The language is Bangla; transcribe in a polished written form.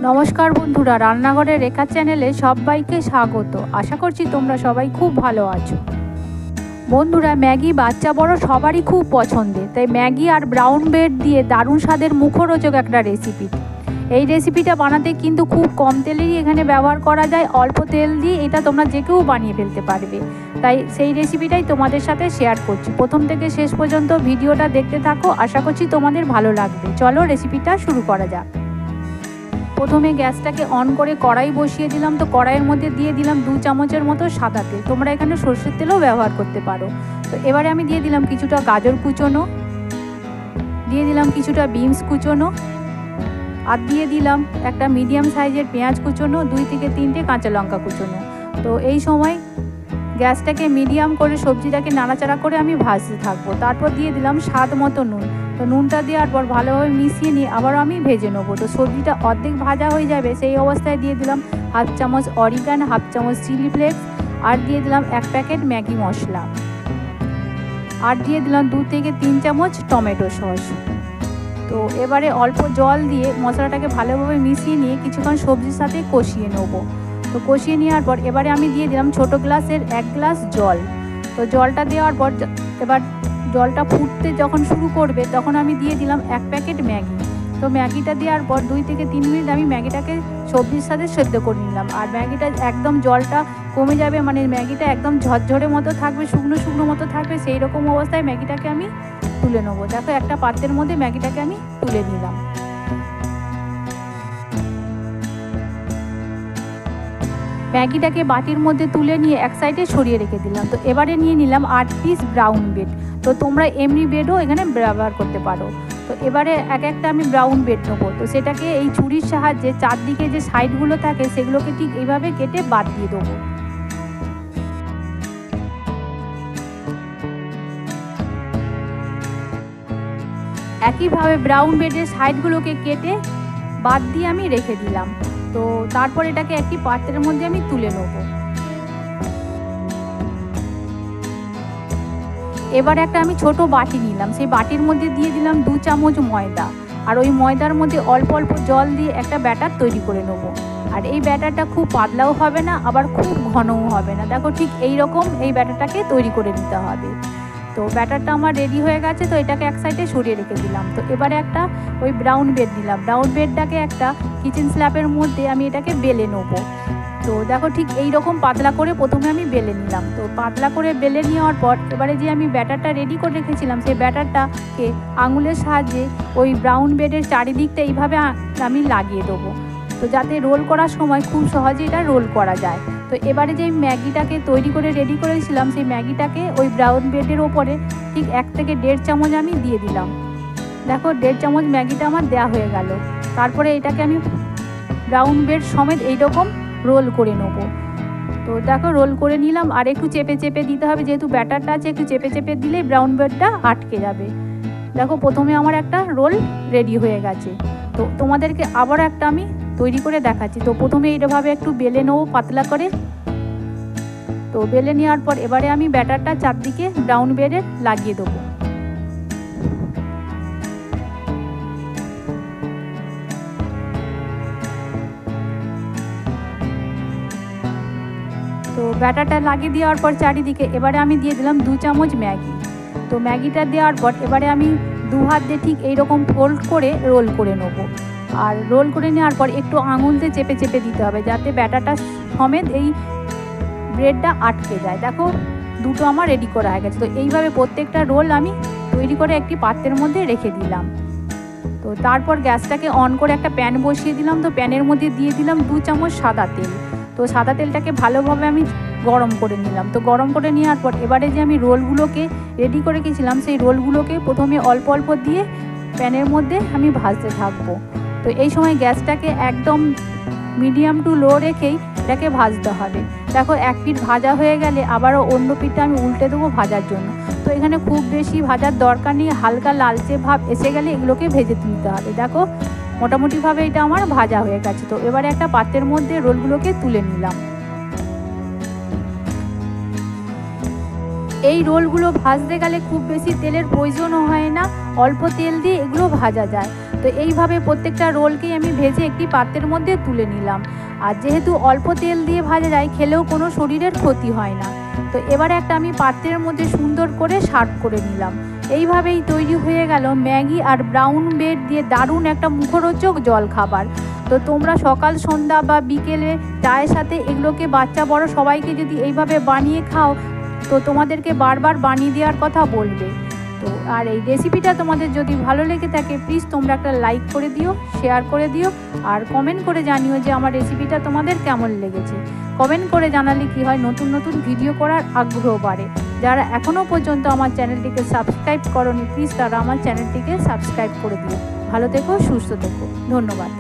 নমস্কার বন্ধুরা, রান্নাঘরে রেখা চ্যানেলে সবাইকে স্বাগত। আশা করছি তোমরা সবাই খুব ভালো আছো। বন্ধুরা, ম্যাগি বাচ্চা বড় সবারই খুব পছন্দের, তাই ম্যাগি আর ব্রাউন ব্রেড দিয়ে দারুণ স্বাদের মুখরোচক একটা রেসিপি। এই রেসিপিটা বানাতে কিন্তু খুব কম তেলেরই এখানে ব্যবহার করা যায়। অল্প তেল দিয়ে এটা তোমরা যে কেউ বানিয়ে ফেলতে পারবে, তাই সেই রেসিপিটাই তোমাদের সাথে শেয়ার করছি। প্রথম থেকে শেষ পর্যন্ত ভিডিওটা দেখতে থাকো, আশা করছি তোমাদের ভালো লাগবে। চলো রেসিপিটা শুরু করা যাক। প্রথমে গ্যাসটাকে অন করে কড়াই বসিয়ে দিলাম। তো কড়াইয়ের মধ্যে দিয়ে দিলাম 2 চামচের মতো সাদা তেল। তোমরা এখানে সরষের তেলও ব্যবহার করতে পারো। তো এবারে আমি দিয়ে দিলাম কিছুটা গাজর কুচোনো, দিয়ে দিলাম কিছুটা বিনস কুচোনো, আর দিয়ে দিলাম একটা মিডিয়াম সাইজের পেঁয়াজ কুচোনো, 2 থেকে 3টে কাঁচা লঙ্কা কুচোনো। তো এই সময় গ্যাসটাকে মিডিয়াম করে সবজিটাকে নাড়াচাড়া করে আমি ভাজতে থাকবো। তারপর দিয়ে দিলাম স্বাদ মতো নুন। তো নুনটা দেওয়ার পর ভালোভাবে মিশিয়ে নিয়ে আবারও আমি ভেজে নেবো। তো সবজিটা অর্ধেক ভাজা হয়ে যাবে, সেই অবস্থায় দিয়ে দিলাম 1/2 চামচ অরিগান, 1/2 চামচ চিলি ফ্লেক্স, আর দিয়ে দিলাম 1 প্যাকেট ম্যাগি মশলা, আর দিয়ে দিলাম 2 থেকে 3 চামচ টমেটো সস। তো এবারে অল্প জল দিয়ে মশলাটাকে ভালোভাবে মিশিয়ে নিয়ে কিছুক্ষণ সবজির সাথে কষিয়ে নেবো। তো কষিয়ে নেওয়ার পর এবারে আমি দিয়ে দিলাম ছোটো গ্লাসের 1 গ্লাস জল। তো জলটা দেওয়ার পর এবার জলটা ফুটতে যখন শুরু করবে তখন আমি দিয়ে দিলাম 1 প্যাকেট ম্যাগি। তো ম্যাগিটা দেওয়ার পর 2 থেকে 3 মিনিট আমি ম্যাগিটাকে সবজির সাথে সেদ্ধ করে নিলাম। আর ম্যাগিটা একদম জলটা কমে যাবে, মানে ম্যাগিটা একদম ঝরঝরে মতো থাকবে, শুকনো শুকনো মতো থাকবে, সেই রকম অবস্থায় ম্যাগিটাকে আমি তুলে নেবো। দেখো একটা পাত্রের মধ্যে ম্যাগিটাকে আমি তুলে নিলাম। ম্যাগিটাকে বাটির মধ্যে তুলে নিয়ে এক সাইডে সরিয়ে রেখে দিলাম। তো এবারে নিয়ে নিলাম 8 পিস ব্রাউন ব্রেড। তো তোমরা এমনি ব্রেডও এখানে ব্যবহার করতে পারো। তো এবারে এক একটা আমি ব্রাউন ব্রেড নেবো। তো সেটাকে এই ছুরির সাহায্যে চারদিকে যে সাইডগুলো থাকে সেগুলোকে ঠিক এইভাবে কেটে বাদ দিয়ে দেবো। একইভাবে ব্রাউন ব্রেডের সাইডগুলোকে কেটে বাদ দিয়ে আমি রেখে দিলাম। তো তারপর এটাকে একটি পাত্রের মধ্যে আমি তুলে নেব। এবার একটা আমি ছোট বাটি নিলাম, সেই বাটির মধ্যে দিয়ে দিলাম 2 চামচ ময়দা, আর ওই ময়দার মধ্যে অল্প অল্প জল দিয়ে একটা ব্যাটার তৈরি করে নেব। আর এই ব্যাটারটা খুব পাতলাও হবে না, আবার খুব ঘনও হবে না। দেখো ঠিক এই রকম এই ব্যাটারটাকে তৈরি করে নিতে হবে। তো ব্যাটারটা আমার রেডি হয়ে গেছে। তো এটাকে এক সাইডে সরিয়ে রেখে দিলাম। তো এবারে একটা ওই ব্রাউন ব্রেড নিলাম। ব্রাউন ব্রেডটাকে একটা কিচেন স্ল্যাবের মধ্যে আমি এটাকে বেলে নেবো। তো দেখো ঠিক এই রকম পাতলা করে প্রথমে আমি বেলে নিলাম। তো পাতলা করে বেলে নেওয়ার পর এবারে যে আমি ব্যাটারটা রেডি করে রেখেছিলাম সেই ব্যাটারটাকে আঙুলের সাহায্যে ওই ব্রাউন ব্রেডের চারিদিকটা এইভাবে আমি লাগিয়ে দেবো, তো যাতে রোল করার সময় খুব সহজে এটা রোল করা যায়। তো এবারে যে ম্যাগিটাকে তৈরি করে রেডি করেছিলাম সেই ম্যাগিটাকে ওই ব্রাউন ব্রেডের ওপরে ঠিক 1 থেকে 1.5 চামচ আমি দিয়ে দিলাম। দেখো 1.5 চামচ ম্যাগিটা আমার দেওয়া হয়ে গেল। তারপরে এটাকে আমি ব্রাউন ব্রেড সমেত এইরকম রোল করে নেবো। তো দেখো রোল করে নিলাম। আর একটু চেপে চেপে দিতে হবে, যেহেতু ব্যাটারটা আছে একটু চেপে চেপে দিলেই ব্রাউন ব্রেডটা আটকে যাবে। দেখো প্রথমে আমার একটা রোল রেডি হয়ে গেছে। তো তোমাদেরকে আবার একটা আমি তৈরি করে দেখাচ্ছি। তো প্রথমে এইভাবে একটু বেলে নেবো পাতলা করে। তো বেলে নেওয়ার পর এবারে আমি ব্যাটারটা চারদিকে ব্রাউন ব্রেডে লাগিয়ে দেবো। তো ব্যাটারটা লাগিয়ে দেওয়ার পর চারিদিকে এবারে আমি দিয়ে দিলাম 2 চামচ ম্যাগি। তো ম্যাগিটা দেওয়ার পর এবারে আমি 2 হাত দিয়ে ঠিক এইরকম ফোল্ড করে রোল করে নেবো। আর রোল করে নেওয়ার পর একটু আঙুল দিয়ে চেপে চেপে দিতে হবে, যাতে ব্যাটারটা সমেত এই ব্রেডটা আটকে যায়। দেখো দুটো আমার রেডি করা হয়ে গেছে। তো এইভাবে প্রত্যেকটা রোল আমি তৈরি করে একটি পাত্রের মধ্যে রেখে দিলাম। তো তারপর গ্যাসটাকে অন করে একটা প্যান বসিয়ে দিলাম। তো প্যানের মধ্যে দিয়ে দিলাম 2 চামচ সাদা তেল। তো সাদা তেলটাকে ভালোভাবে আমি গরম করে নিলাম। তো গরম করে নেওয়ার পর এবারে যে আমি রোলগুলোকে রেডি করে রেখেছিলাম সেই রোলগুলোকে প্রথমে অল্প অল্প দিয়ে প্যানের মধ্যে আমি ভাজতে থাকবো। তো এই সময় গ্যাসটাকে একদম মিডিয়াম টু লো রেখেই এটাকে ভাজতে হবে। দেখো এক পিঠ ভাজা হয়ে গেলে আবারও অন্য পিঠটা আমি উল্টে দেবো ভাজার জন্য। তো এখানে খুব বেশি ভাজার দরকার নেই, হালকা লালচে ভাব এসে গেলে এগুলোকে ভেজে তুলতে হবে। দেখো মোটামুটিভাবে এটা আমার ভাজা হয়ে গেছে। তো এবারে একটা পাত্রের মধ্যে রোলগুলোকে তুলে নিলাম। এই রোলগুলো ভাজতে গেলে খুব বেশি তেলের প্রয়োজনও হয় না, অল্প তেল দিয়ে এগুলো ভাজা যায়। তো এইভাবে প্রত্যেকটা রোলকেই আমি ভেজে একটি পাত্রের মধ্যে তুলে নিলাম। আর যেহেতু অল্প তেল দিয়ে ভাজা যায়, খেলেও কোনো শরীরের ক্ষতি হয় না। তো এবারে একটা আমি পাত্রের মধ্যে সুন্দর করে সার্ভ করে নিলাম। এইভাবেই তৈরি হয়ে গেল ম্যাগি আর ব্রাউন ব্রেড দিয়ে দারুণ একটা মুখরোচক জলখাবার। তো তোমরা সকাল সন্ধ্যা বা বিকেলে চায়ের সাথে এগুলোকে বাচ্চা বড় সবাইকে যদি এইভাবে বানিয়ে খাও, তো তোমাদেরকে বারবার বানিয়ে দেওয়ার কথা বলবে। তো আর এই রেসিপিটা তোমাদের যদি ভালো লেগে থাকে, প্লিজ তোমরা একটা লাইক করে দিও, শেয়ার করে দিও, আর কমেন্ট করে জানিও যে আমার রেসিপিটা তোমাদের কেমন লেগেছে। কমেন্ট করে জানালে কি হয়, নতুন নতুন ভিডিও করার আগ্রহ বাড়ে। যারা এখনও পর্যন্ত আমার চ্যানেলটিকে সাবস্ক্রাইব করোনি, প্লিজ তারা আমার চ্যানেলটিকে সাবস্ক্রাইব করে দিও। ভালো থেকো, সুস্থ থেকো, ধন্যবাদ।